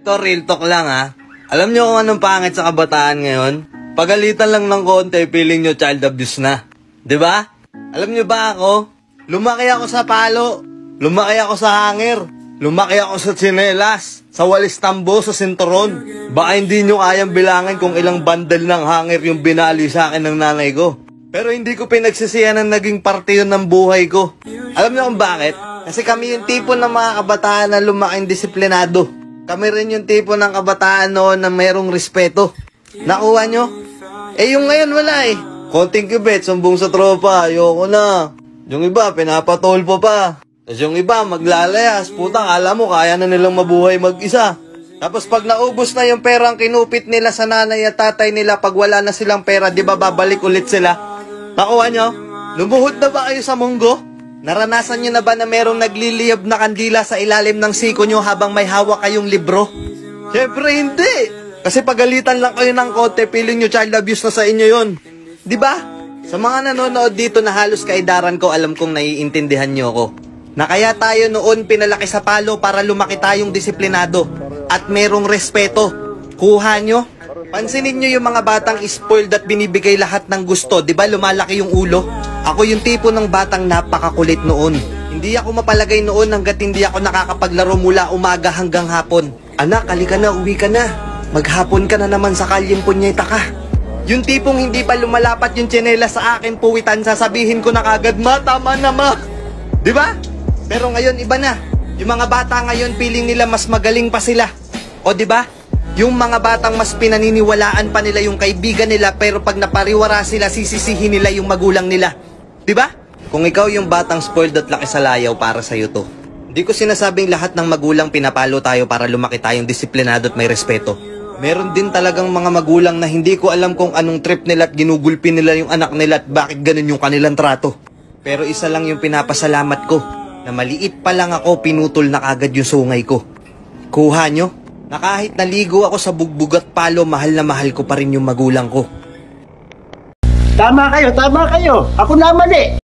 To real talk lang ha. Alam nyo kung anong pangit sa kabataan ngayon? Pagalitan lang ng konti, feeling nyo child abuse na. 'Di ba? Alam nyo ba ako? Lumaki ako sa palo. Lumaki ako sa hanger. Lumaki ako sa tsinelas. Sa walis tambo, sa sinturon. Baka hindi nyo kayang bilangin kung ilang bandel ng hanger yung binali sa akin ng nanay ko. Pero hindi ko pinagsisihan na naging parte yun ng buhay ko. Alam nyo kung bakit? Kasi kami yung tipo ng mga kabataan na lumaking disiplinado. Kami rin yung tipo ng kabataan noon na mayroong respeto. Nakuha nyo? Yung ngayon wala eh. Konting kibet, sumbong sa tropa, ayoko na. Yung iba, pinapatolpo pa. Tapos yung iba, maglalayas. Putang, alam mo, kaya na nilang mabuhay mag-isa. Tapos pag naubos na yung perang kinupit nila sa nanay at tatay nila, pag wala na silang pera, di ba babalik ulit sila? Nakuha nyo? Lumuhod na ba kayo sa munggo? Naranasan nyo na ba na merong nagliliyab na kandila sa ilalim ng siko nyo habang may hawak kayong libro? Siyempre hindi! Kasi pagalitan lang kayo ng konti, feeling nyo child abuse na sa inyo yun. Diba? Sa mga nanonood dito na halos kaedaran ko, alam kong naiintindihan nyo ako. Na kaya tayo noon pinalaki sa palo para lumaki tayong disiplinado at merong respeto. Kuha nyo? Pansinin nyo yung mga batang spoiled at binibigay lahat ng gusto. Diba lumalaki yung ulo? Ako yung tipo ng batang napakakulit noon. Hindi ako mapalagay noon hanggat hindi ako nakakapaglaro mula umaga hanggang hapon. Anak, halika na, uwi ka na. Maghapon ka na naman sa kalyeng punyeta ka. Yung tipong hindi pa lumalapat yung tsinela sa akin puwitan, sasabihin ko na kagad, ma, tama na ma. Diba? Pero ngayon iba na. Yung mga bata ngayon feeling nila mas magaling pa sila. O diba? Yung mga batang mas pinaniniwalaan pa nila yung kaibigan nila, pero pag napariwara sila, sisisihin nila yung magulang nila. Diba? Kung ikaw yung batang spoiled at laki sa layaw, para sa'yo to. Hindi ko sinasabing lahat ng magulang pinapalo tayo para lumaki tayong disiplinado at may respeto. Meron din talagang mga magulang na hindi ko alam kung anong trip nila at ginugulpi nila yung anak nila at bakit ganun yung kanilang trato. Pero isa lang yung pinapasalamat ko, na maliit pa lang ako, pinutol na kagad yung sungay ko. Kuha nyo? Na kahit naligo ako sa bugbog at palo, mahal na mahal ko pa rin yung magulang ko. Tama kayo, tama kayo. Ako na mali.